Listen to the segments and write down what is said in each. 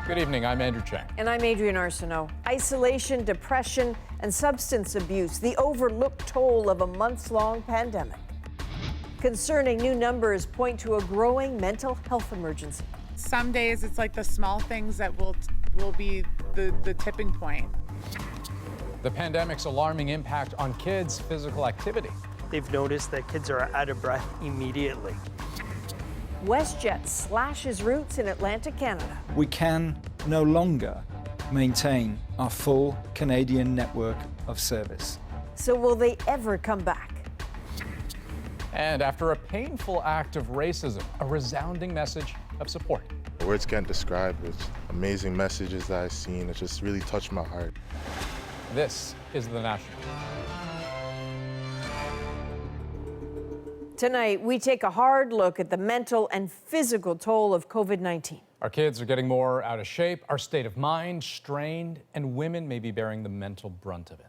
Good evening, I'm Andrew Chang. And I'm Adrienne Arsenault. Isolation, depression, and substance abuse, the overlooked toll of a months-long pandemic. Concerning new numbers point to a growing mental health emergency. Some days it's like the small things that will be the tipping point. The pandemic's alarming impact on kids' physical activity. They've noticed that kids are out of breath immediately. WestJet slashes routes in Atlantic Canada. We can no longer maintain our full Canadian network of service. So will they ever come back? And after a painful act of racism, a resounding message of support. Words can't describe it. Amazing messages that I've seen. It just really touched my heart. This is The National. Tonight, we take a hard look at the mental and physical toll of COVID-19. Our kids are getting more out of shape, our state of mind strained, and women may be bearing the mental brunt of it.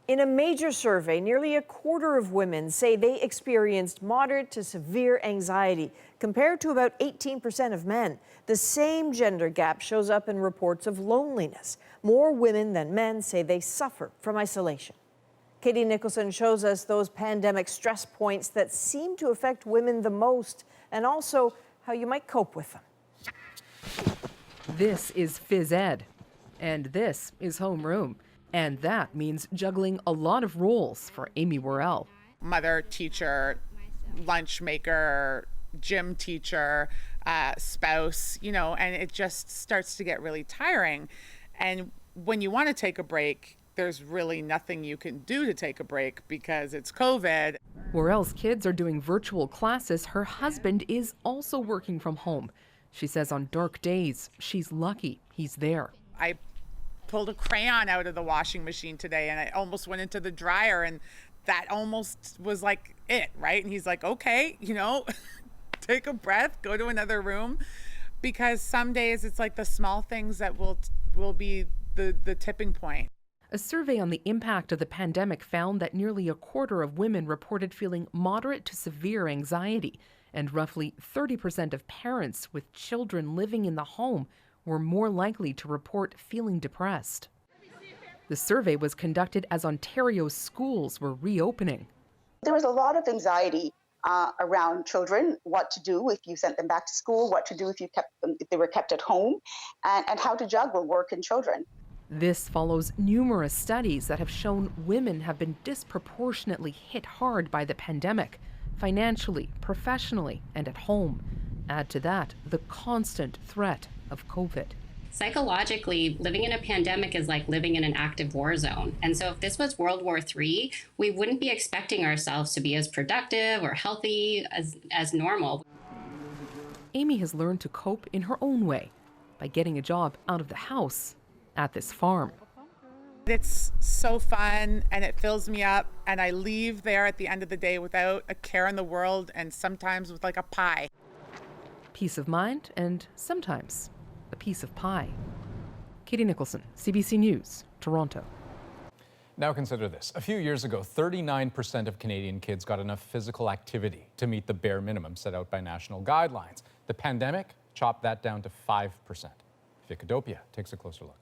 In a major survey, nearly a quarter of women say they experienced moderate to severe anxiety, compared to about 18% of men. The same gender gap shows up in reports of loneliness. More women than men say they suffer from isolation. Katie Nicholson shows us those pandemic stress points that seem to affect women the most, and also how you might cope with them. This is phys ed, and this is homeroom. And that means juggling a lot of roles for Amy Worrell. Mother, teacher, lunch maker, gym teacher, spouse, and it just starts to get really tiring. And when you want to take a break, there's really nothing you can do to take a break because it's COVID. Worrell's kids are doing virtual classes. Her husband is also working from home. She says on dark days, she's lucky he's there. I pulled a crayon out of the washing machine today and I almost went into the dryer, and that almost was like it, right? And he's like, okay, take a breath, go to another room, because some days it's like the small things that will be the tipping point. A survey on the impact of the pandemic found that nearly a quarter of women reported feeling moderate to severe anxiety, and roughly 30% of parents with children living in the home were more likely to report feeling depressed. The survey was conducted as Ontario's schools were reopening. There was a lot of anxiety around children, what to do if you sent them back to school, what to do if they were kept at home, and how to juggle work and children. This follows numerous studies that have shown women have been disproportionately hit hard by the pandemic, financially, professionally, and at home. Add to that the constant threat of COVID. Psychologically, living in a pandemic is like living in an active war zone. And so if this was World War III, we wouldn't be expecting ourselves to be as productive or healthy as normal. Amy has learned to cope in her own way by getting a job out of the house at this farm. It's so fun and it fills me up, and I leave there at the end of the day without a care in the world, and sometimes with like a pie. Peace of mind and sometimes a piece of pie. Katie Nicholson, CBC News, Toronto. Now consider this. A few years ago, 39% of Canadian kids got enough physical activity to meet the bare minimum set out by national guidelines. The pandemic chopped that down to 5%. Ficadopia takes a closer look.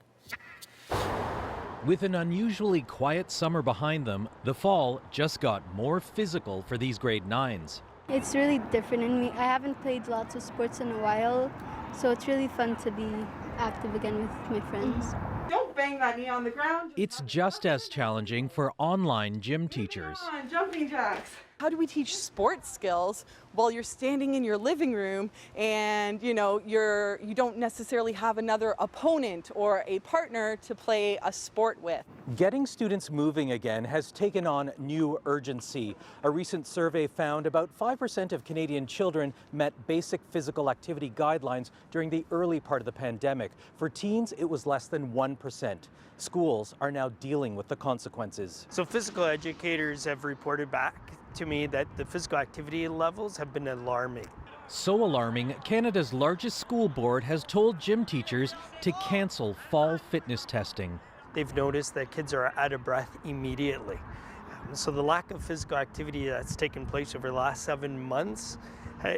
With an unusually quiet summer behind them, the fall just got more physical for these grade 9s. It's really different in me. I haven't played lots of sports in a while, so it's really fun to be active again with my friends. Don't bang that knee on the ground. It's just as challenging for online gym teachers. Come on, jumping jacks. How do we teach sports skills while you're standing in your living room and you don't necessarily have another opponent or a partner to play a sport with? Getting students moving again has taken on new urgency. A recent survey found about 5% of Canadian children met basic physical activity guidelines during the early part of the pandemic. For teens, it was less than 1%. Schools are now dealing with the consequences. So physical educators have reported back to me that the physical activity levels have been alarming. So alarming, Canada's largest school board has told gym teachers to cancel fall fitness testing. They've noticed that kids are out of breath immediately. So the lack of physical activity that's taken place over the last 7 months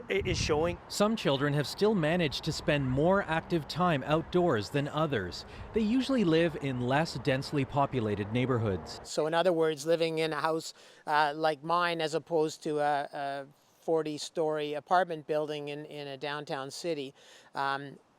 is showing. Some children have still managed to spend more active time outdoors than others. They usually live in less densely populated neighborhoods. So in other words, living in a house like mine as opposed to a 40-story apartment building in a downtown city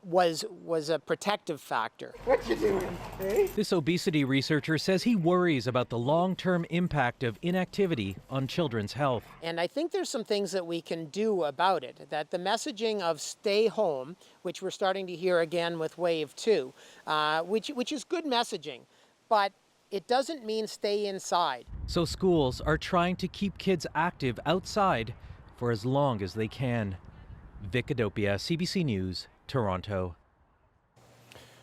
was a protective factor. What you doing? Hey? This obesity researcher says he worries about the long-term impact of inactivity on children's health. And I think there's some things that we can do about it, that the messaging of stay home, which we're starting to hear again with wave 2, which is good messaging, but it doesn't mean stay inside. So schools are trying to keep kids active outside for as long as they can. Vic Adopia, CBC News, Toronto.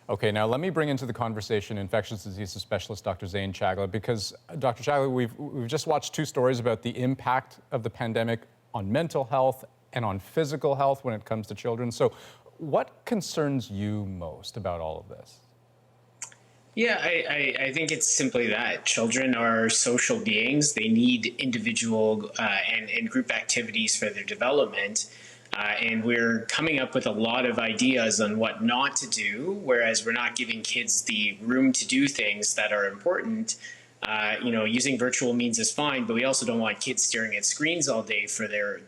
Okay, now let me bring into the conversation infectious diseases specialist Dr. Zane Chagla, because Dr. Chagla, we've just watched 2 stories about the impact of the pandemic on mental health and on physical health when it comes to children. So what concerns you most about all of this? Yeah, I think it's simply that. Children are social beings. They need individual and group activities for their development. And we're coming up with a lot of ideas on what not to do, whereas we're not giving kids the room to do things that are important. Using virtual means is fine, but we also don't want kids staring at screens all day for their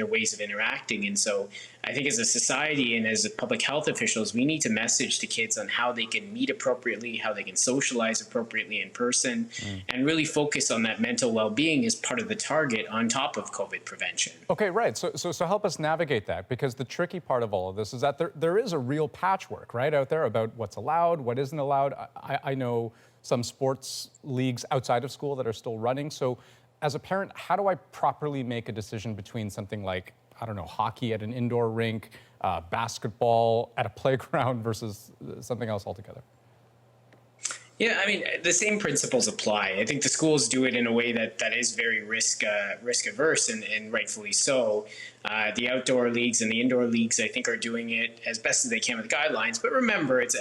ways of interacting. And so I think as a society and as public health officials, we need to message to kids on how they can meet appropriately, how they can socialize appropriately in person, and really focus on that mental well-being as part of the target on top of COVID prevention. Okay, right. So help us navigate that, because the tricky part of all of this is that there is a real patchwork, right, out there about what's allowed, what isn't allowed. I know some sports leagues outside of school that are still running. So as a parent, how do I properly make a decision between something like, I don't know, hockey at an indoor rink, basketball at a playground versus something else altogether? Yeah, I mean, the same principles apply. I think the schools do it in a way that is very risk averse, and rightfully so. The outdoor leagues and the indoor leagues, I think, are doing it as best as they can with guidelines. But remember, it's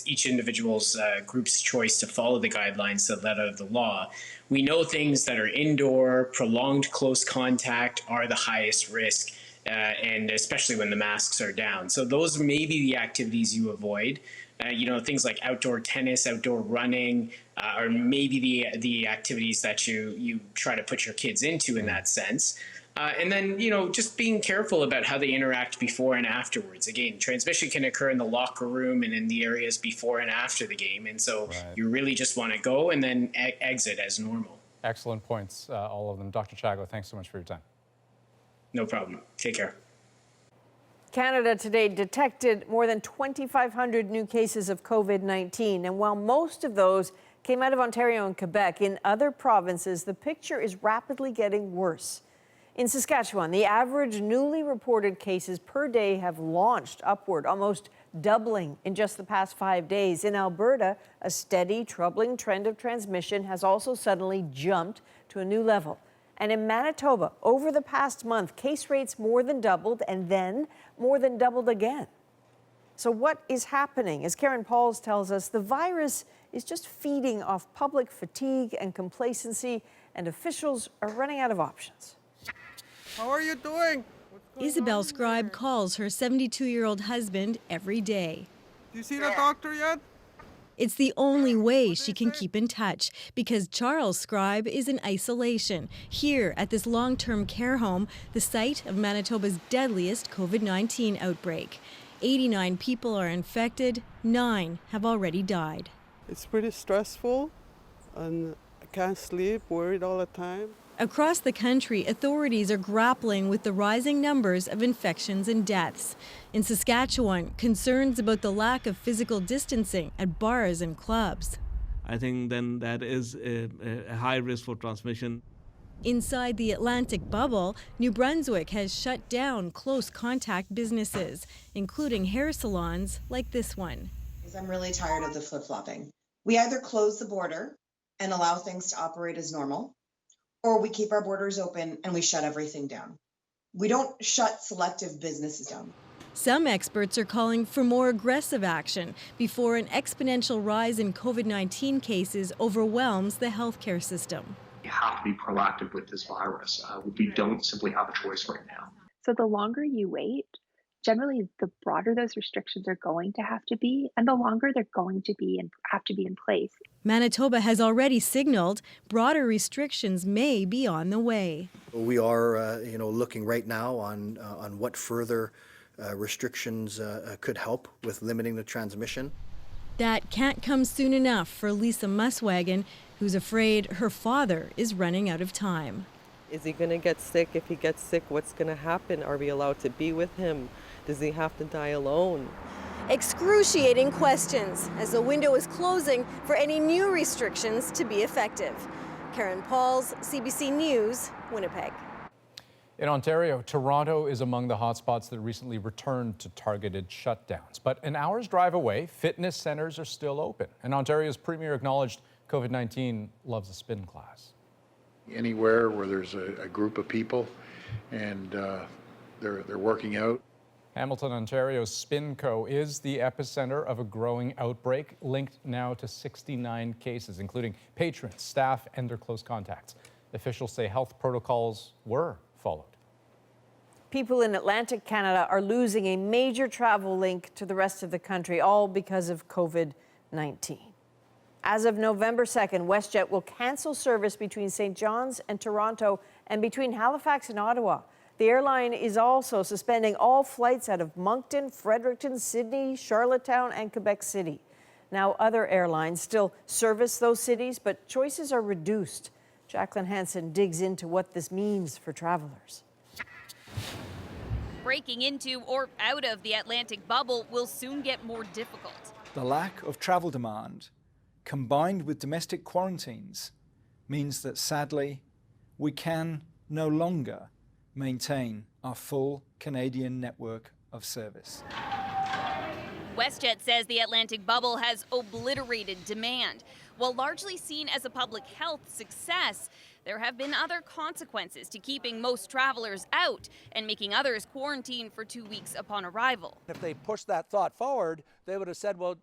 each individual's group's choice to follow the guidelines to the letter of the law. We know things that are indoor, prolonged close contact are the highest risk, and especially when the masks are down. So those may be the activities you avoid. Things like outdoor tennis, outdoor running, or maybe the activities that you try to put your kids into in that sense. And then, just being careful about how they interact before and afterwards. Again, transmission can occur in the locker room and in the areas before and after the game. And so you really just want to go and then exit as normal. Excellent points, all of them. Dr. Chagla, thanks so much for your time. No problem. Take care. Canada today detected more than 2,500 new cases of COVID-19. And while most of those came out of Ontario and Quebec, in other provinces, the picture is rapidly getting worse. In Saskatchewan, the average newly reported cases per day have launched upward, almost doubling in just the past 5 days. In Alberta, a steady, troubling trend of transmission has also suddenly jumped to a new level. And in Manitoba, over the past month, case rates more than doubled and then more than doubled again. So what is happening? As Karen Pauls tells us, the virus is just feeding off public fatigue and complacency, and officials are running out of options. How are you doing? Isabel Scribe calls her 72-year-old husband every day. Do you see the doctor yet? It's the only way she can keep in touch, because Charles Scribe is in isolation here at this long-term care home, the site of Manitoba's deadliest COVID-19 outbreak. 89 people are infected, 9 have already died. It's pretty stressful, and I can't sleep, worried all the time. Across the country, authorities are grappling with the rising numbers of infections and deaths. In Saskatchewan, concerns about the lack of physical distancing at bars and clubs. I think then that is a high risk for transmission. Inside the Atlantic bubble, New Brunswick has shut down close contact businesses, including hair salons like this one. I'm really tired of the flip-flopping. We either close the border and allow things to operate as normal, or we keep our borders open and we shut everything down. We don't shut selective businesses down. Some experts are calling for more aggressive action before an exponential rise in COVID-19 cases overwhelms the healthcare system. We have to be proactive with this virus. We don't simply have a choice right now. So the longer you wait, generally the broader those restrictions are going to have to be, and the longer they're going to be and have to be in place. Manitoba has already signaled broader restrictions may be on the way. We are, looking right now on what further restrictions could help with limiting the transmission. That can't come soon enough for Lisa Muswagon, who's afraid her father is running out of time. Is he going to get sick? If he gets sick, what's going to happen? Are we allowed to be with him? Does he have to die alone? Excruciating questions as the window is closing for any new restrictions to be effective. Karen Pauls, CBC News, Winnipeg. In Ontario, Toronto is among the hotspots that recently returned to targeted shutdowns. But an hour's drive away, fitness centers are still open. And Ontario's premier acknowledged COVID-19 loves a spin class. Anywhere where there's a group of people and they're working out. Hamilton, Ontario's SpinCo is the epicenter of a growing outbreak linked now to 69 cases, including patrons, staff, and their close contacts. Officials say health protocols were followed. People in Atlantic Canada are losing a major travel link to the rest of the country, all because of COVID-19. As of November 2nd, WestJet will cancel service between St. John's and Toronto and between Halifax and Ottawa. The airline is also suspending all flights out of Moncton, Fredericton, Sydney, Charlottetown, and Quebec City. Now, other airlines still service those cities, but choices are reduced. Jacqueline Hansen digs into what this means for travelers. Breaking into or out of the Atlantic bubble will soon get more difficult. The lack of travel demand, combined with domestic quarantines, means that sadly, we can no longer maintain our full Canadian network of service. WestJet says the Atlantic bubble has obliterated demand. While largely seen as a public health success, there have been other consequences to keeping most travelers out and making others quarantine for 2 weeks upon arrival. If they pushed that thought forward, they would have said, well,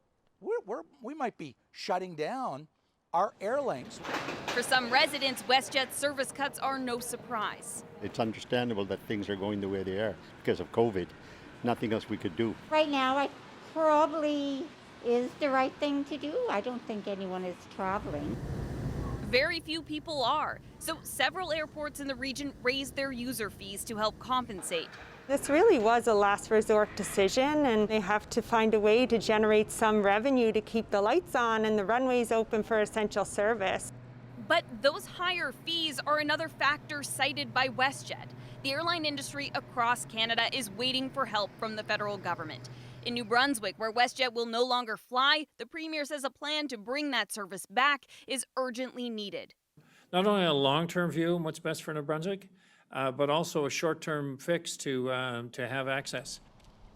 we might be shutting down our airlines. For some residents, WestJet's service cuts are no surprise. It's understandable that things are going the way they are because of COVID. Nothing else we could do. Right now, it probably is the right thing to do. I don't think anyone is traveling. Very few people are, so several airports in the region raised their user fees to help compensate. This really was a last resort decision, and they have to find a way to generate some revenue to keep the lights on and the runways open for essential service. But those higher fees are another factor cited by WestJet. The airline industry across Canada is waiting for help from the federal government. In New Brunswick, where WestJet will no longer fly, the Premier says a plan to bring that service back is urgently needed. Not only a long-term view on what's best for New Brunswick, but also a short-term fix to have access.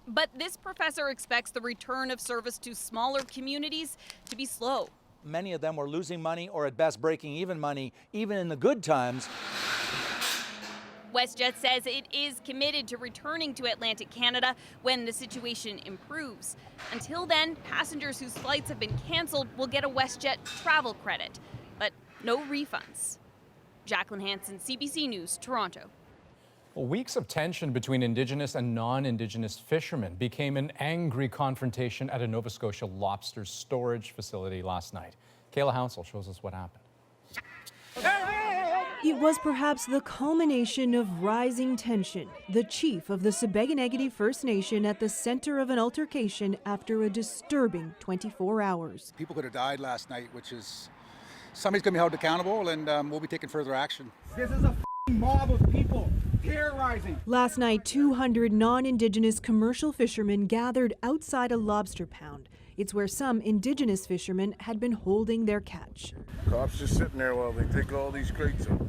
But this professor expects the return of service to smaller communities to be slow. Many of them were losing money or at best breaking even money, even in the good times. WestJet says it is committed to returning to Atlantic Canada when the situation improves. Until then, passengers whose flights have been canceled will get a WestJet travel credit, but no refunds. Jacqueline Hansen, CBC News, Toronto. Well, weeks of tension between Indigenous and non-Indigenous fishermen became an angry confrontation at a Nova Scotia lobster storage facility last night. Kayla Hounsell shows us what happened. It was perhaps the culmination of rising tension. The chief of the Sebeganegity First Nation at the center of an altercation after a disturbing 24 hours. People could have died last night, which is somebody's going to be held accountable, and we'll be taking further action. This is a mob of people terrorizing. Last night, 200 non-Indigenous commercial fishermen gathered outside a lobster pound. It's where some Indigenous fishermen had been holding their catch. Cops just sitting there while they take all these crates up.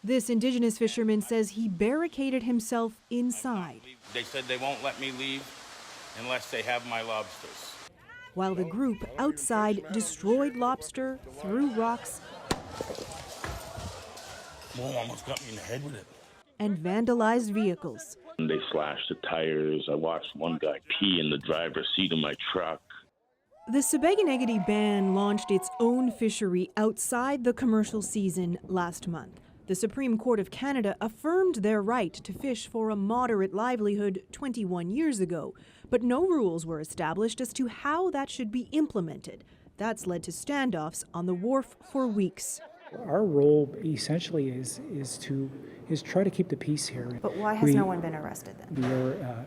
This Indigenous fisherman says he barricaded himself inside. They said they won't let me leave unless they have my lobsters. While the group outside destroyed lobster, threw rocks, Whoa, almost got me in the head with it. and vandalized vehicles. They slashed the tires. I watched one guy pee in the driver's seat of my truck. The Sebeganegity Band launched its own fishery outside the commercial season last month. The Supreme Court of Canada affirmed their right to fish for a moderate livelihood 21 years ago, but no rules were established as to how that should be implemented. That's led to standoffs on the wharf for weeks. Our role essentially is try to keep the peace here. But why has no one been arrested then? We are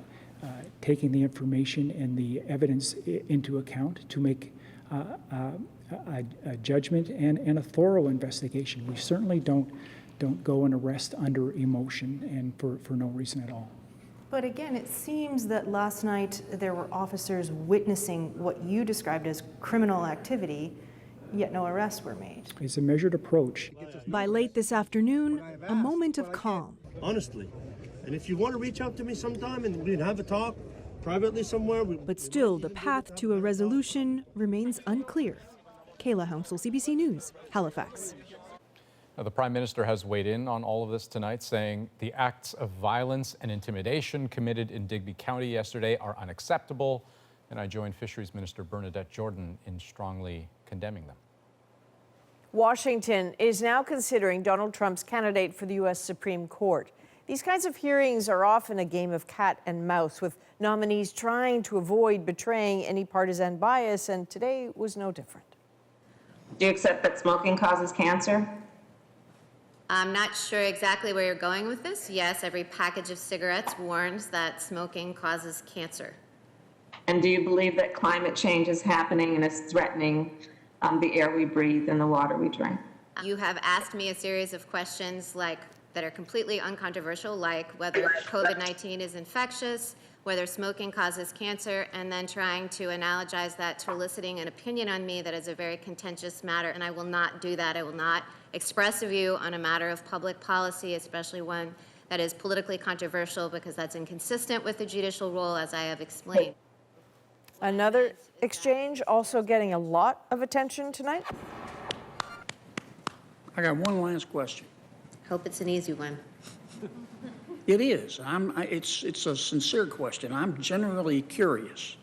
taking the information and the evidence into account to make a judgment and a thorough investigation. We certainly don't go and arrest under emotion and for no reason at all. But again, it seems that last night there were officers witnessing what you described as criminal activity, yet no arrests were made. It's a measured approach. By late this afternoon, a moment of calm. Honestly. And if you want to reach out to me sometime and we can have a talk privately somewhere. But still, the path to a resolution remains unclear. Kayla Hounsel, CBC News, Halifax. Now, the Prime Minister has weighed in on all of this tonight, saying the acts of violence and intimidation committed in Digby County yesterday are unacceptable. And I joined Fisheries Minister Bernadette Jordan in strongly condemning them. Washington is now considering Donald Trump's candidate for the U.S. Supreme Court. These kinds of hearings are often a game of cat and mouse, with nominees trying to avoid betraying any partisan bias, and today was no different. Do you accept that smoking causes cancer? I'm not sure exactly where you're going with this. Yes, every package of cigarettes warns that smoking causes cancer. And do you believe that climate change is happening and is threatening the air we breathe and the water we drink? You have asked me a series of questions that are completely uncontroversial, like whether COVID-19 is infectious, whether smoking causes cancer, and then trying to analogize that to eliciting an opinion on me that is a very contentious matter, and I will not do that. I will not express a view on a matter of public policy, especially one that is politically controversial, because that's inconsistent with the judicial role, as I have explained. Another exchange also getting a lot of attention tonight. I got one last question. Hope it's an easy one. It is. It's a sincere question. I'm genuinely curious.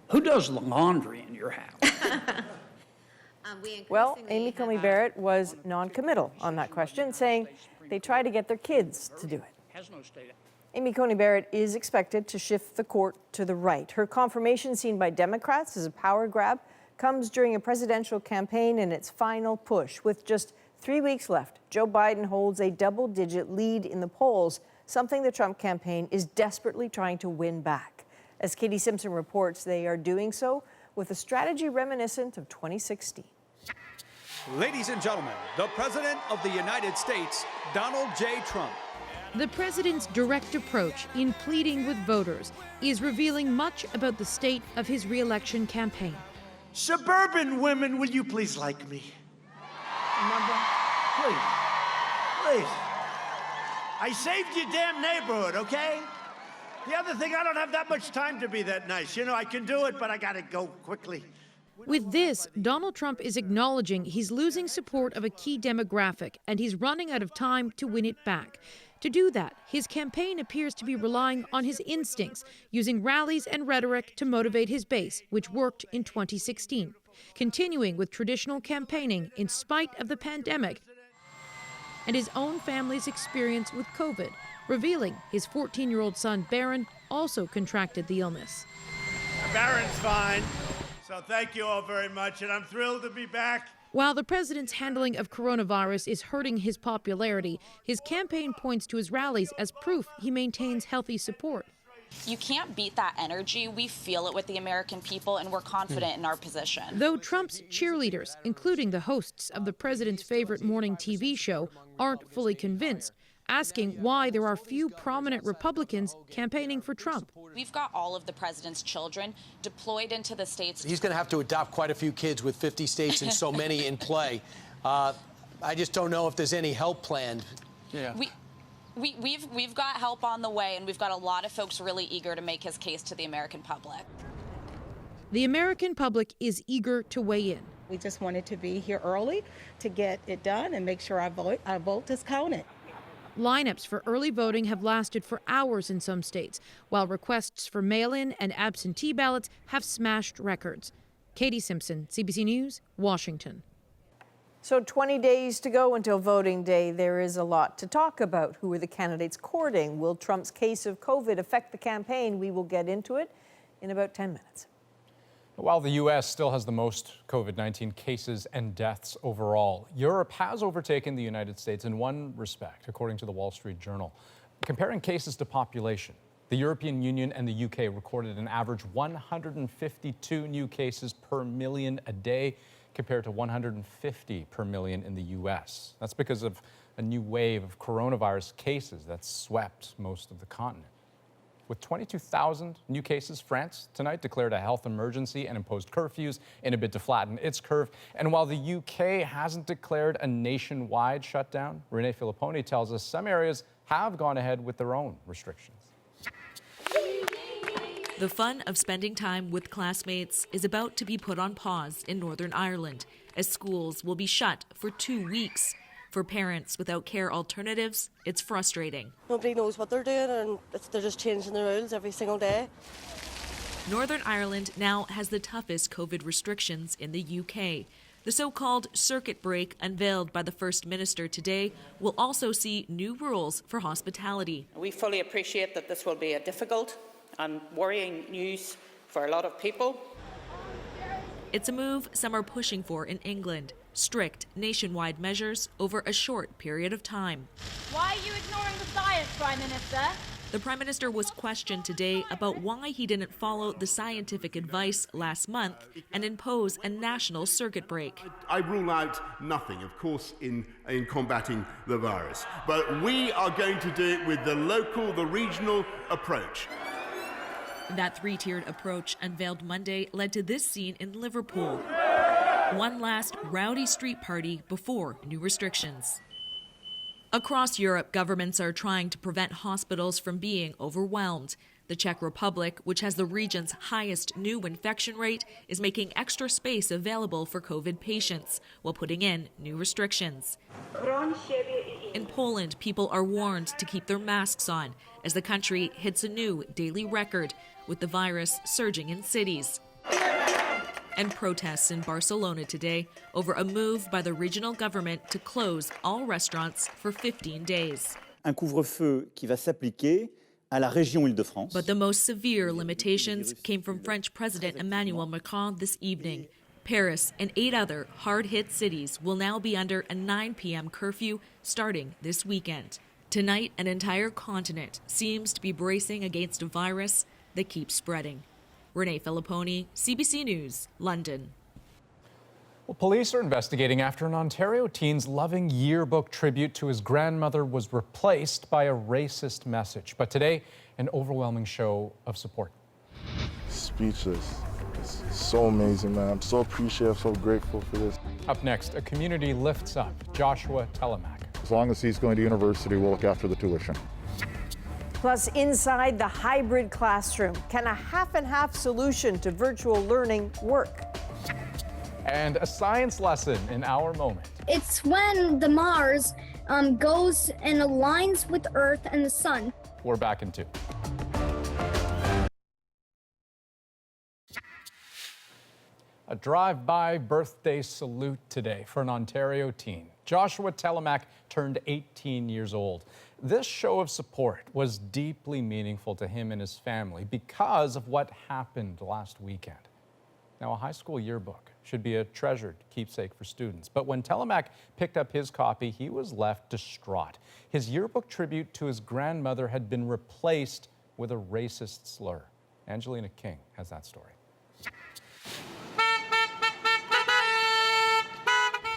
Who does the laundry in your house? Well, Amy Coney Barrett was non-committal on that question, saying they try to get their kids to do it. Amy Coney Barrett is expected to shift the court to the right. Her confirmation, seen by Democrats as a power grab, comes during a presidential campaign in its final push. With just 3 weeks left, Joe Biden holds a double-digit lead in the polls, something the Trump campaign is desperately trying to win back. As Katie Simpson reports, they are doing so with a strategy reminiscent of 2016. Ladies and gentlemen, the President of the United States, Donald J. Trump. The president's direct approach in pleading with voters is revealing much about the state of his re-election campaign. Suburban women, will you please like me? Remember? Please. I saved your damn neighborhood, okay? The other thing, I don't have that much time to be that nice. You know, I can do it, but I gotta go quickly. With this, Donald Trump is acknowledging he's losing support of a key demographic, and he's running out of time to win it back. To do that, his campaign appears to be relying on his instincts, using rallies and rhetoric to motivate his base, which worked in 2016. Continuing with traditional campaigning in spite of the pandemic and his own family's experience with COVID, revealing his 14-year-old son, Barron, also contracted the illness. Barron's fine, so thank you all very much, and I'm thrilled to be back. While the president's handling of coronavirus is hurting his popularity, his campaign points to his rallies as proof he maintains healthy support. You can't beat that energy. We feel it with the American people, and we're confident in our position. Though Trump's cheerleaders, including the hosts of the president's favorite morning TV show, aren't fully convinced, asking why there are few prominent Republicans campaigning for Trump. We've got all of the president's children deployed into the states. He's going to have to adopt quite a few kids with 50 states and so many in play. I just don't know if there's any help planned. Yeah. We've got help on the way, and we've got a lot of folks really eager to make his case to the American public. The American public is eager to weigh in. We just wanted to be here early to get it done and make sure our vote is counted. Lineups for early voting have lasted for hours in some states, while requests for mail-in and absentee ballots have smashed records. Katie Simpson, CBC News, Washington. So 20 days to go until voting day. There is a lot to talk about. Who are the candidates courting? Will Trump's case of COVID affect the campaign? We will get into it in about 10 minutes. While the U.S. still has the most COVID-19 cases and deaths overall, Europe has overtaken the United States in one respect, according to the Wall Street Journal. Comparing cases to population, the European Union and the UK recorded an average 152 new cases per million a day, compared to 150 per million in the U.S. That's because of a new wave of coronavirus cases that swept most of the continent. With 22,000 new cases, France tonight declared a health emergency and imposed curfews in a bid to flatten its curve. And while the UK hasn't declared a nationwide shutdown, Renee Filipponi tells us some areas have gone ahead with their own restrictions. The fun of spending time with classmates is about to be put on pause in Northern Ireland, as schools will be shut for 2 weeks. For parents without care alternatives, it's frustrating. Nobody knows what they're doing, and they're just changing the rules every single day. Northern Ireland now has the toughest COVID restrictions in the UK. The so-called circuit break unveiled by the First Minister today will also see new rules for hospitality. We fully appreciate that this will be a difficult and worrying news for a lot of people. It's a move some are pushing for in England. Strict nationwide measures over a short period of time. Why are you ignoring the science, Prime Minister? The Prime Minister was questioned today about why he didn't follow the scientific advice last month and impose a national circuit break. I rule out nothing, of course, in combating the virus. But we are going to do it with the local, the regional approach. That three-tiered approach unveiled Monday led to this scene in Liverpool. One last rowdy street party before new restrictions. Across Europe, governments are trying to prevent hospitals from being overwhelmed. The Czech Republic, which has the region's highest new infection rate, is making extra space available for COVID patients while putting in new restrictions. In Poland, people are warned to keep their masks on as the country hits a new daily record, with the virus surging in cities. And protests in Barcelona today over a move by the regional government to close all restaurants for 15 days. Un couvre-feu qui va s'appliquer à la région Île-de-France. But the most severe limitations came from French President Emmanuel Macron this evening. Paris and 8 other hard-hit cities will now be under a 9 p.m. curfew starting this weekend. Tonight, an entire continent seems to be bracing against a virus that keeps spreading. Renee Filipponi, CBC News, London. Well, police are investigating after an Ontario teen's loving yearbook tribute to his grandmother was replaced by a racist message. But today, an overwhelming show of support. Speechless. It's so amazing, man. I'm so appreciative, so grateful for this. Up next, a community lifts up Joshua Telemack. As long as he's going to university, we'll look after the tuition. Plus, inside the hybrid classroom, can a half-and-half solution to virtual learning work? And a science lesson in our moment. It's when the Mars goes and aligns with Earth and the Sun. We're back in 2. A drive-by birthday salute today for an Ontario teen. Joshua Telemack turned 18 years old. This show of support was deeply meaningful to him and his family because of what happened last weekend. Now, a high school yearbook should be a treasured keepsake for students. But when Telemack picked up his copy, he was left distraught. His yearbook tribute to his grandmother had been replaced with a racist slur. Angelina King has that story.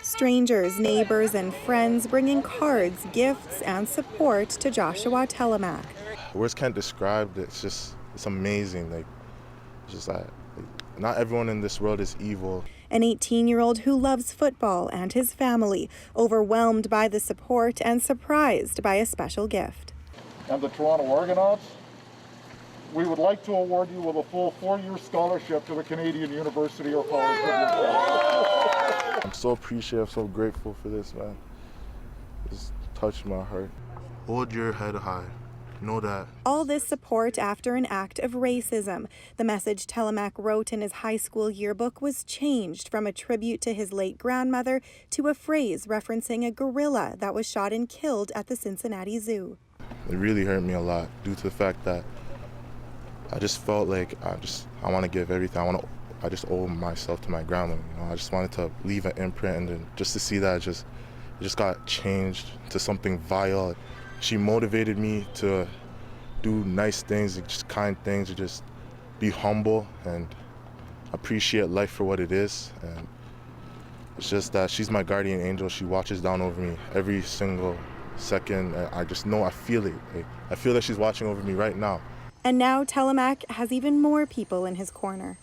Strangers, neighbors, and friends bringing cards, gifts, and support to Joshua Telemack. Words can't describe it. It's amazing. Not everyone in this world is evil. An 18-year-old who loves football and his family, overwhelmed by the support and surprised by a special gift. And the Toronto Argonauts, we would like to award you with a full 4-year scholarship to the Canadian University or College. I'm so appreciative, so grateful for this, man. It's touched my heart. Hold your head high. know that. All this support after an act of racism. The message Telemaque wrote in his high school yearbook was changed from a tribute to his late grandmother to a phrase referencing a gorilla that was shot and killed at the Cincinnati Zoo. It really hurt me a lot due to the fact that I just felt like I want to give everything. I just owe myself to my grandmother. You know, I just wanted to leave an imprint, and then just to see that it just got changed to something vile. She motivated me to do nice things, just kind things, to just be humble and appreciate life for what it is. And it's just that she's my guardian angel. She watches down over me every single second. I just know, I feel it. I feel that she's watching over me right now. And now Telemaque has even more people in his corner.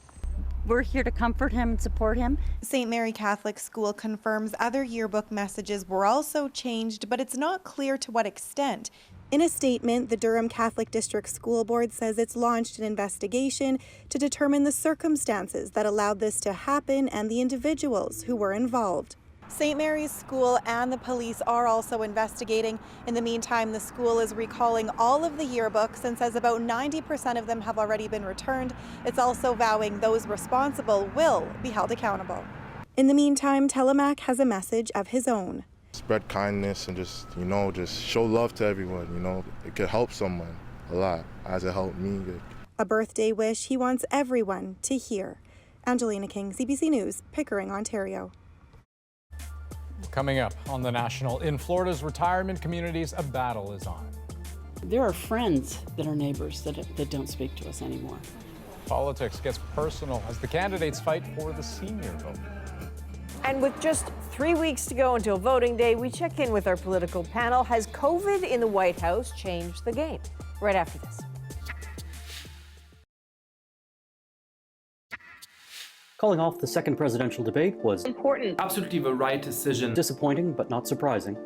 We're here to comfort him and support him. St. Mary Catholic School confirms other yearbook messages were also changed, but it's not clear to what extent. In a statement, the Durham Catholic District School Board says it's launched an investigation to determine the circumstances that allowed this to happen and the individuals who were involved. St. Mary's School and the police are also investigating. In the meantime, the school is recalling all of the yearbooks and says about 90% of them have already been returned. It's also vowing those responsible will be held accountable. In the meantime, Telemaque has a message of his own. Spread kindness and just show love to everyone. You know, it could help someone a lot, as it helped me. A birthday wish he wants everyone to hear. Angelina King, CBC News, Pickering, Ontario. Coming up on The National, in Florida's retirement communities, a battle is on. There are friends that are neighbors that don't speak to us anymore. Politics gets personal as the candidates fight for the senior vote. And with just 3 weeks to go until voting day, we check in with our political panel. Has COVID in the White House changed the game? Right after this. Calling off the second presidential debate was important. Absolutely the right decision. Disappointing, but not surprising.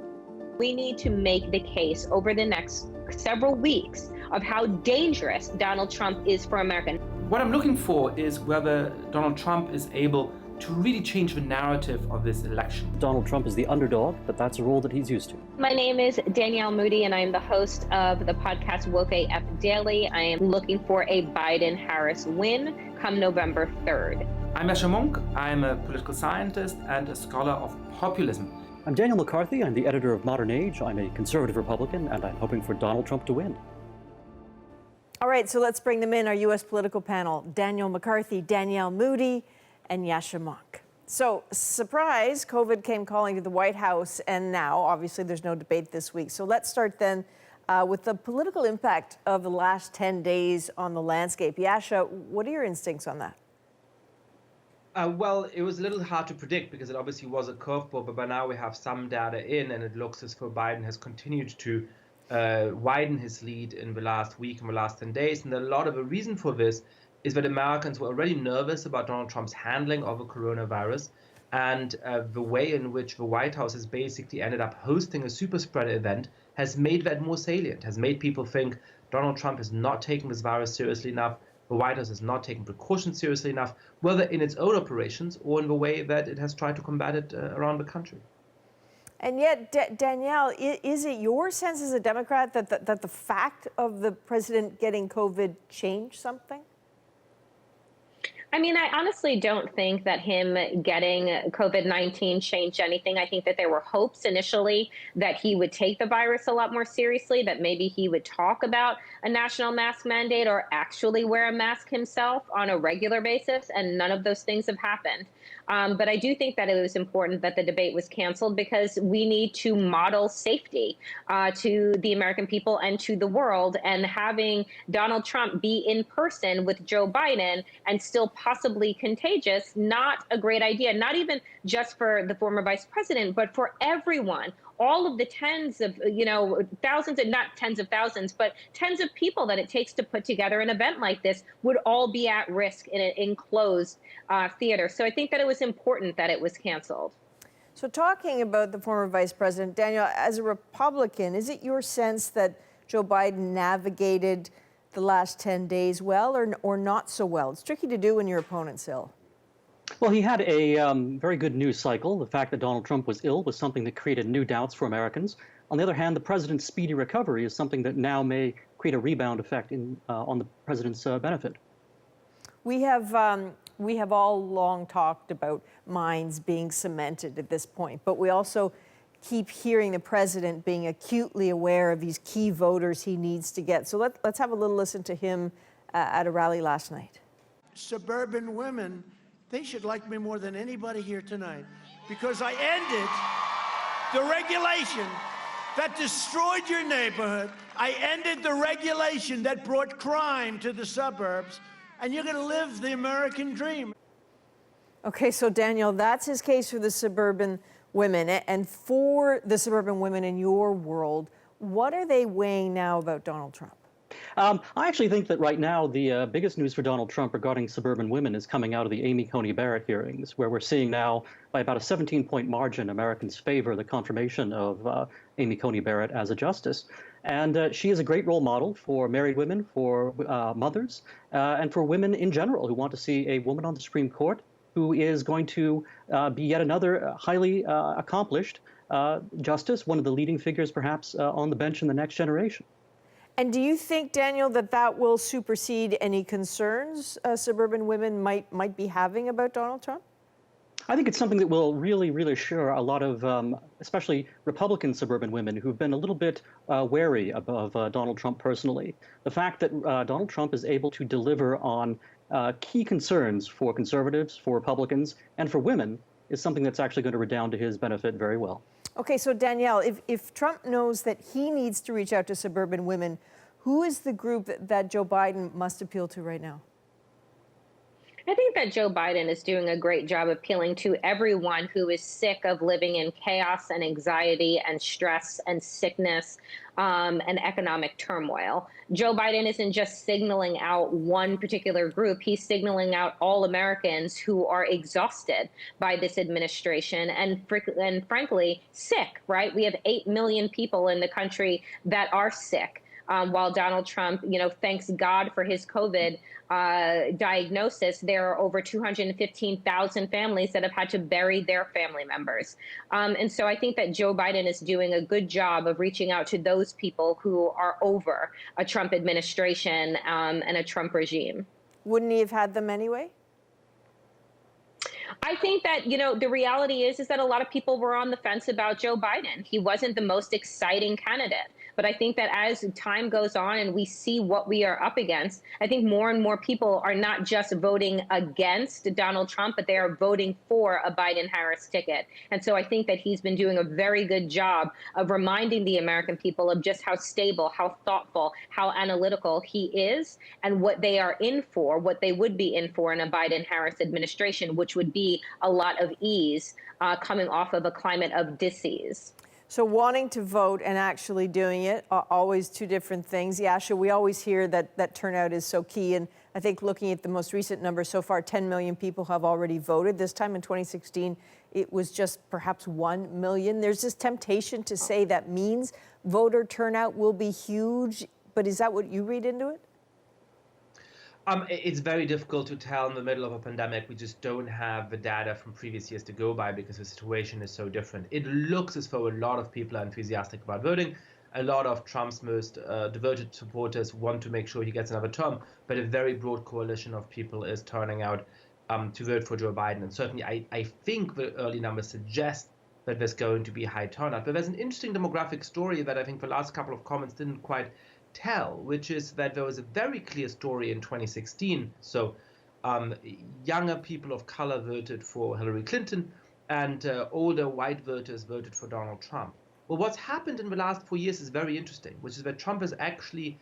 We need to make the case over the next several weeks of how dangerous Donald Trump is for America. What I'm looking for is whether Donald Trump is able to really change the narrative of this election. Donald Trump is the underdog, but that's a role that he's used to. My name is Danielle Moody, and I am the host of the podcast Woke AF Daily. I am looking for a Biden-Harris win come November 3rd. I'm Yasha Monk. I'm a political scientist and a scholar of populism. I'm Daniel McCarthy. I'm the editor of Modern Age. I'm a conservative Republican, and I'm hoping for Donald Trump to win. All right, so let's bring them in, our U.S. political panel. Daniel McCarthy, Danielle Moody, and Yasha Monk. So, surprise, COVID came calling to the White House, and now, obviously, there's no debate this week. So let's start then with the political impact of the last 10 days on the landscape. Yasha, what are your instincts on that? Well, it was a little hard to predict because it obviously was a curveball, but by now we have some data in, and it looks as though Biden has continued to widen his lead in the last week and the last 10 days. And a lot of the reason for this is that Americans were already nervous about Donald Trump's handling of the coronavirus, and the way in which the White House has basically ended up hosting a super spreader event has made that more salient, has made people think Donald Trump is not taking this virus seriously enough. The White House has not taken precautions seriously enough, whether in its own operations or in the way that it has tried to combat it around the country. And yet, Danielle, is it your sense as a Democrat that the fact of the president getting COVID changed something? I mean, I honestly don't think that him getting COVID-19 changed anything. I think that there were hopes initially that he would take the virus a lot more seriously, that maybe he would talk about a national mask mandate or actually wear a mask himself on a regular basis, and none of those things have happened. But I do think that it was important that the debate was canceled because we need to model safety to the American people and to the world, and having Donald Trump be in person with Joe Biden and still possibly contagious, not a great idea, not even just for the former vice president, but for everyone. All of the tens of, thousands, and not tens of thousands, but tens of people that it takes to put together an event like this would all be at risk in an enclosed theater. So I think that it was important that it was canceled. So talking about the former vice president, Daniel, as a Republican, is it your sense that Joe Biden navigated the last 10 days well or not so well? It's tricky to do when your opponent's ill. Well, he had a very good news cycle. The fact that Donald Trump was ill was something that created new doubts for Americans. On the other hand, the president's speedy recovery is something that now may create a rebound effect on the president's benefit. We have all long talked about minds being cemented at this point, but we also keep hearing the president being acutely aware of these key voters he needs to get. So let's have a little listen to him at a rally last night. Suburban women, they should like me more than anybody here tonight, because I ended the regulation that destroyed your neighborhood. I ended the regulation that brought crime to the suburbs, and you're going to live the American dream. Okay, so Daniel, that's his case for the suburban women. And for the suburban women in your world, what are they weighing now about Donald Trump? I actually think that right now the biggest news for Donald Trump regarding suburban women is coming out of the Amy Coney Barrett hearings, where we're seeing now by about a 17-point margin Americans favor the confirmation of Amy Coney Barrett as a justice. And she is a great role model for married women, for mothers, and for women in general who want to see a woman on the Supreme Court who is going to be yet another highly accomplished justice, one of the leading figures perhaps on the bench in the next generation. And do you think, Daniel, that will supersede any concerns suburban women might be having about Donald Trump? I think it's something that will really reassure a lot of, especially Republican suburban women who've been a little bit wary of Donald Trump personally. The fact that Donald Trump is able to deliver on key concerns for conservatives, for Republicans, and for women is something that's actually going to redound to his benefit very well. Okay, so Danielle, if Trump knows that he needs to reach out to suburban women, who is the group that Joe Biden must appeal to right now? I think that Joe Biden is doing a great job appealing to everyone who is sick of living in chaos and anxiety and stress and sickness and economic turmoil. Joe Biden isn't just signaling out one particular group. He's signaling out all Americans who are exhausted by this administration and frankly, sick, right? We have 8 million people in the country that are sick. While Donald Trump, thanks God for his COVID diagnosis, there are over 215,000 families that have had to bury their family members. And so I think that Joe Biden is doing a good job of reaching out to those people who are over a Trump administration and a Trump regime. Wouldn't he have had them anyway? I think that, the reality is that a lot of people were on the fence about Joe Biden. He wasn't the most exciting candidate. But I think that as time goes on and we see what we are up against, I think more and more people are not just voting against Donald Trump, but they are voting for a Biden-Harris ticket. And so I think that he's been doing a very good job of reminding the American people of just how stable, how thoughtful, how analytical he is and what they are in for, what they would be in for in a Biden-Harris administration, which would be a lot of ease coming off of a climate of dis-ease. So wanting to vote and actually doing it are always two different things. Yasha, we always hear that turnout is so key. And I think looking at the most recent numbers so far, 10 million people have already voted. This time in 2016, it was just perhaps 1 million. There's this temptation to say that means voter turnout will be huge. But is that what you read into it? It's very difficult to tell in the middle of a pandemic. We just don't have the data from previous years to go by because the situation is so different. It looks as though a lot of people are enthusiastic about voting. A lot of Trump's most devoted supporters want to make sure he gets another term, but a very broad coalition of people is turning out to vote for Joe Biden. And certainly I think the early numbers suggest that there's going to be high turnout. But there's an interesting demographic story that I think the last couple of comments didn't quite tell, which is that there was a very clear story in 2016. So younger people of color voted for Hillary Clinton and older white voters voted for Donald Trump. Well, what's happened in the last 4 years is very interesting, which is that Trump has actually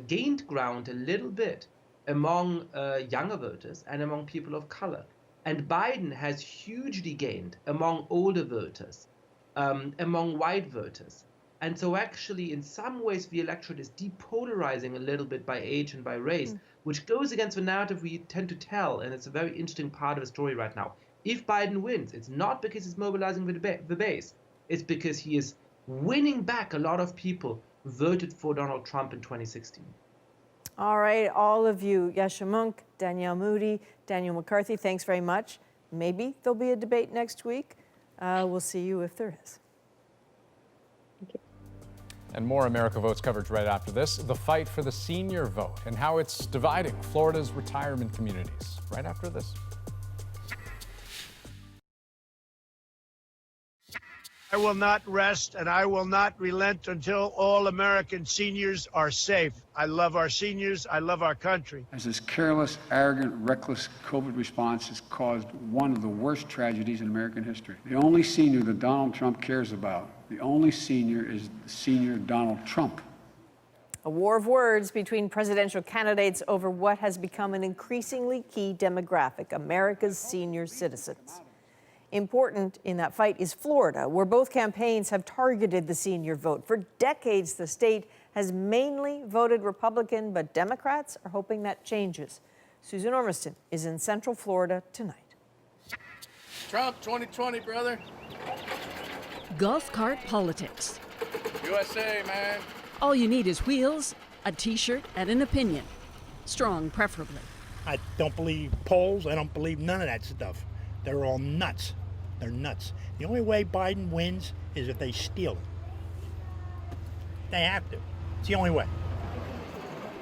gained ground a little bit among younger voters and among people of color. And Biden has hugely gained among older voters, among white voters. And so actually, in some ways, the electorate is depolarizing a little bit by age and by race, which goes against the narrative we tend to tell. And it's a very interesting part of the story right now. If Biden wins, it's not because he's mobilizing the base. It's because he is winning back a lot of people who voted for Donald Trump in 2016. All right, all of you, Yasha Monk, Danielle Moody, Daniel McCarthy, thanks very much. Maybe there'll be a debate next week. We'll see you if there is. And more America Votes coverage right after this. The fight for the senior vote and how it's dividing Florida's retirement communities. Right after this. I will not rest and I will not relent until all American seniors are safe. I love our seniors. I love our country. As this careless, arrogant, reckless COVID response has caused one of the worst tragedies in American history. The only senior that Donald Trump cares about, the only senior is senior Donald Trump. A war of words between presidential candidates over what has become an increasingly key demographic, America's senior citizens. Important in that fight is Florida, where both campaigns have targeted the senior vote. For decades, the state has mainly voted Republican, but Democrats are hoping that changes. Susan Ormiston is in Central Florida tonight. Trump 2020, brother. Golf cart politics. USA, man. All you need is wheels, a t-shirt, and an opinion. Strong, preferably. I don't believe polls. I don't believe none of that stuff. They're all nuts. They're nuts. The only way Biden wins is if they steal it. They have to. It's the only way.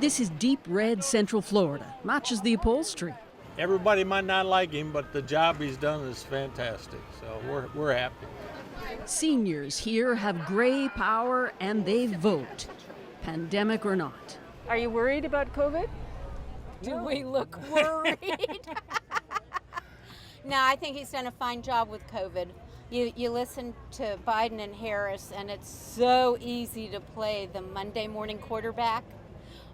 This is deep red Central Florida. Matches the upholstery. Everybody might not like him, but the job he's done is fantastic. So we're happy. Seniors here have gray power and they vote, pandemic or not. Are you worried about COVID? Do we look worried? No, I think he's done a fine job with COVID. You listen to Biden and Harris, and it's so easy to play the Monday morning quarterback.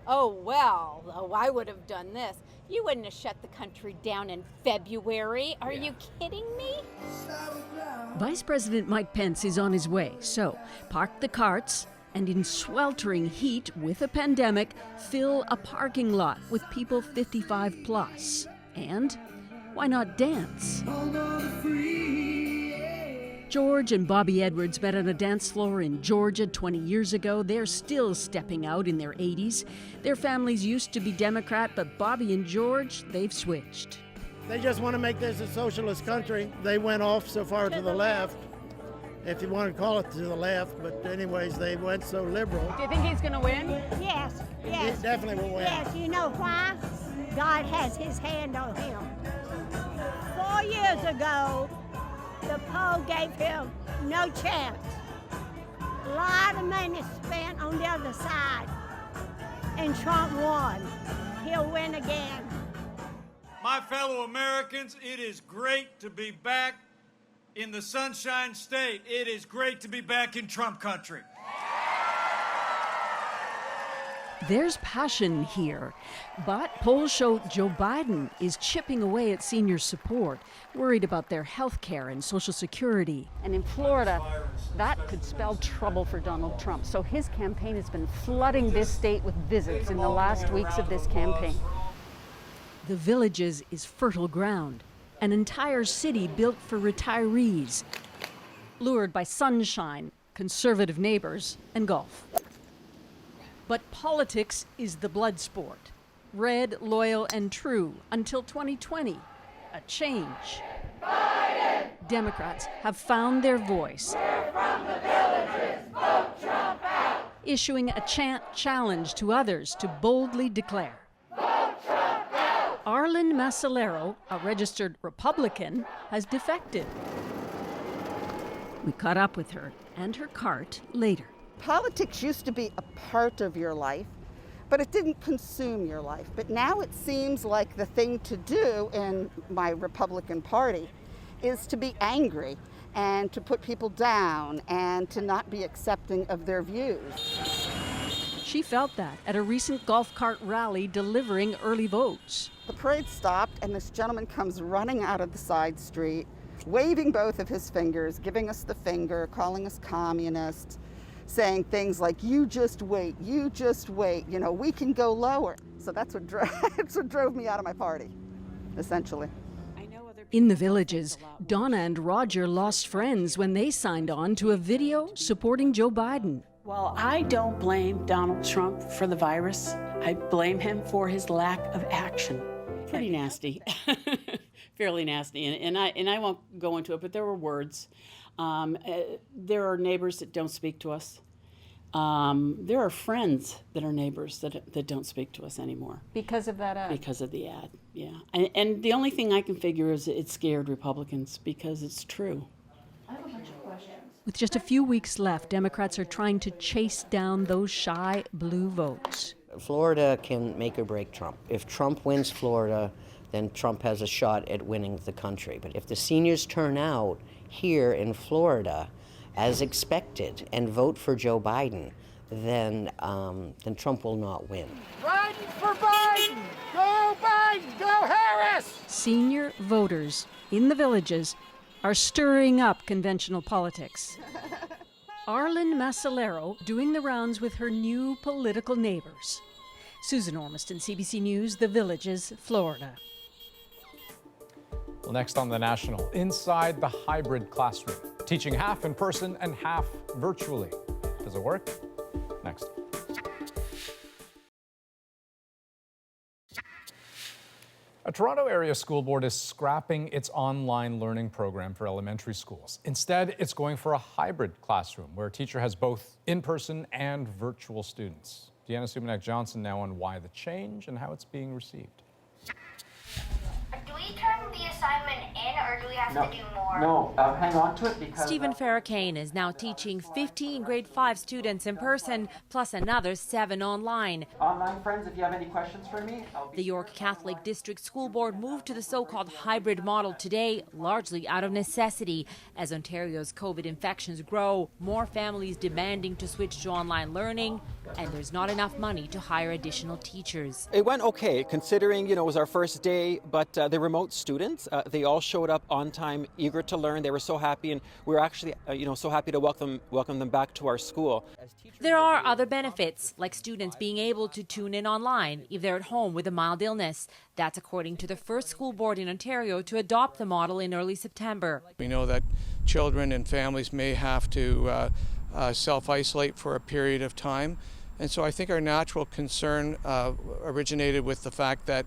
Oh, I would have done this. You wouldn't have shut the country down in February. Are you kidding me? Vice President Mike Pence is on his way, so park the carts and in sweltering heat with a pandemic, fill a parking lot with people 55 plus. And why not dance? George and Bobby Edwards met on a dance floor in Georgia 20 years ago. They're still stepping out in their 80s. Their families used to be Democrat, but Bobby and George, they've switched. They just want to make this a socialist country. They went off so far to the left, if you want to call it to the left, but anyways, they went so liberal. Do you think he's going to win? Yes. He definitely will win. Yes, you know why? God has his hand on him. 4 years ago, the poll gave him no chance. A lot of money spent on the other side, and Trump won. He'll win again. My fellow Americans, it is great to be back in the Sunshine State. It is great to be back in Trump country. There's passion here, but polls show Joe Biden is chipping away at senior support, worried about their health care and Social Security. And in Florida, that could spell trouble for Donald Trump. So his campaign has been flooding this state with visits in the last weeks of this campaign. The Villages is fertile ground, an entire city built for retirees, lured by sunshine, conservative neighbors, and golf. But politics is the blood sport. Red, loyal, and true until 2020. A change. Biden! Democrats have found their voice. We're from the Villages. Vote Trump out! Issuing a chant challenge to others to boldly declare. Vote Trump out! Arlen Masalero, a registered Republican, has defected. We caught up with her and her cart later. Politics used to be a part of your life, but it didn't consume your life. But now it seems like the thing to do in my Republican Party is to be angry and to put people down and to not be accepting of their views. She felt that at a recent golf cart rally delivering early votes. The parade stopped and this gentleman comes running out of the side street, waving both of his fingers, giving us the finger, calling us communists, saying things like, you just wait, you know, we can go lower. So that's what drove me out of my party, essentially. In the Villages, Donna and Roger lost friends when they signed on to a video supporting Joe Biden. Well, I don't blame Donald Trump for the virus. I blame him for his lack of action. Pretty nasty, fairly nasty, and I won't go into it, but there were words. There are neighbors that don't speak to us. There are friends that are neighbors that don't speak to us anymore. Because of that ad? Because of the ad, yeah. And the only thing I can figure is it scared Republicans because it's true. I have a bunch of questions. With just a few weeks left, Democrats are trying to chase down those shy blue votes. Florida can make or break Trump. If Trump wins Florida, then Trump has a shot at winning the country. But if the seniors turn out here in Florida as expected and vote for Joe Biden, then Trump will not win. Riding for Biden! Go Biden! Go Harris! Senior voters in the villages are stirring up conventional politics. Arlen Masalero doing the rounds with her new political neighbors. Susan Ormiston, CBC News, The Villages, Florida. Well, next on The National, inside the hybrid classroom, teaching half in person and half virtually. Does it work? Next. A Toronto area school board is scrapping its online learning program for elementary schools. Instead, it's going for a hybrid classroom where a teacher has both in-person and virtual students. Deanna Sumanek-Johnson now on why the change and how it's being received. Do we turn the assignment in, or do we have to do more? No, hang on to it because... Stephen Farrakane is now teaching 15 grade 5 students in person, plus another 7 online. Online friends, if you have any questions for me, The York Catholic District School Board moved to the so-called hybrid model today, largely out of necessity. As Ontario's COVID infections grow, more families demanding to switch to online learning, and there's not enough money to hire additional teachers. It went okay, considering, it was our first day, but the remote students, they all showed up on time, eager to learn. They were so happy, and we were actually, so happy to welcome them back to our school. There are other benefits, like students being able to tune in online if they're at home with a mild illness. That's according to the first school board in Ontario to adopt the model in early September. We know that children and families may have to self-isolate for a period of time. And so I think our natural concern originated with the fact that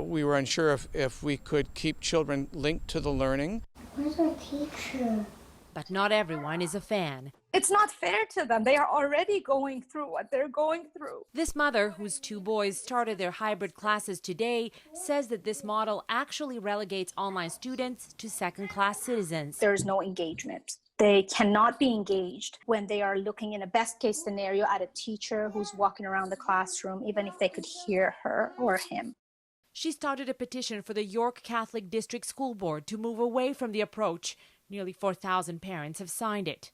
we were unsure if we could keep children linked to the learning. Where's our teacher? But not everyone is a fan. It's not fair to them. They are already going through what they're going through. This mother, whose 2 boys started their hybrid classes today, says that this model actually relegates online students to second-class citizens. There's no engagement. They cannot be engaged when they are looking in a best-case scenario at a teacher who's walking around the classroom, even if they could hear her or him. She started a petition for the York Catholic District School Board to move away from the approach. Nearly 4,000 parents have signed it.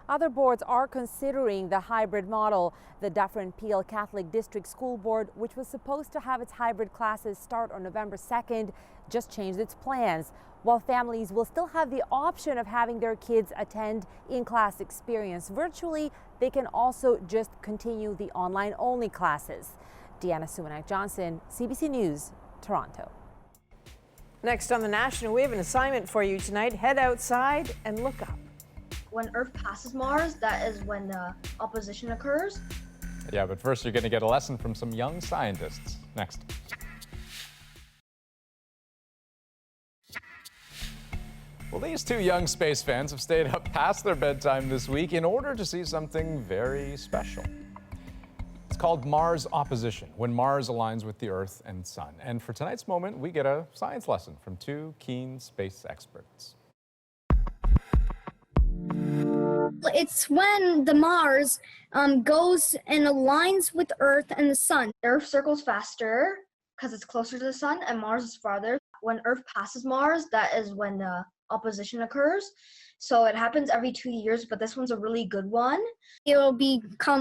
Other boards are considering the hybrid model. The Dufferin Peel Catholic District School Board, which was supposed to have its hybrid classes start on November 2nd, just changed its plans. While families will still have the option of having their kids attend in-class experience virtually, they can also just continue the online-only classes. Deanna Sumanek-Johnson, CBC News, Toronto. Next on The National, we have an assignment for you tonight. Head outside and look up. When Earth passes Mars, that is when the opposition occurs. Yeah, but first you're going to get a lesson from some young scientists. Next. Well, these 2 young space fans have stayed up past their bedtime this week in order to see something very special. It's called Mars opposition, when Mars aligns with the Earth and Sun. And for tonight's moment, we get a science lesson from 2 keen space experts. It's when the Mars goes and aligns with Earth and the Sun. Earth circles faster because it's closer to the Sun, and Mars is farther. When Earth passes Mars, that is when the opposition occurs. So it happens every 2 years, but this one's a really good one. It'll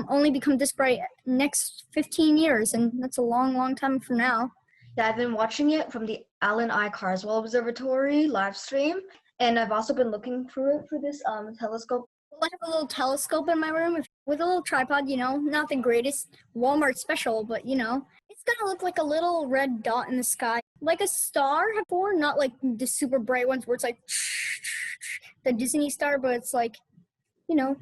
only become this bright next 15 years, and that's a long, long time from now. Yeah, I've been watching it from the Alan I. Carswell Observatory live stream, and I've also been looking through it for this telescope. I have a little telescope in my room with a little tripod, not the greatest Walmart special, but it's gonna look like a little red dot in the sky. Like a star before, not like the super bright ones where it's like the Disney star, but it's like,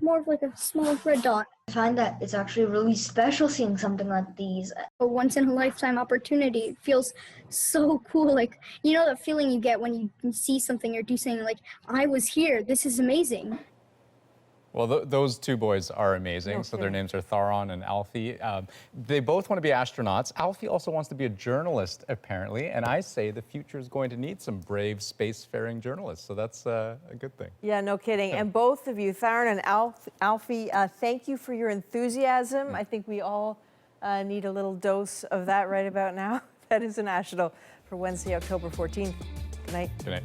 more of like a small red dot. I find that it's actually really special seeing something like these. A once in a lifetime opportunity. It feels so cool. Like, the feeling you get when you see something or do something like, I was here, this is amazing. Well, those two boys are amazing. So their names are Tharon and Alfie. They both want to be astronauts. Alfie also wants to be a journalist, apparently. And I say the future is going to need some brave spacefaring journalists. So that's a good thing. Yeah, no kidding. And both of you, Tharon and Alfie, thank you for your enthusiasm. I think we all need a little dose of that right about now. That is a national for Wednesday, October 14th. Good night. Good night.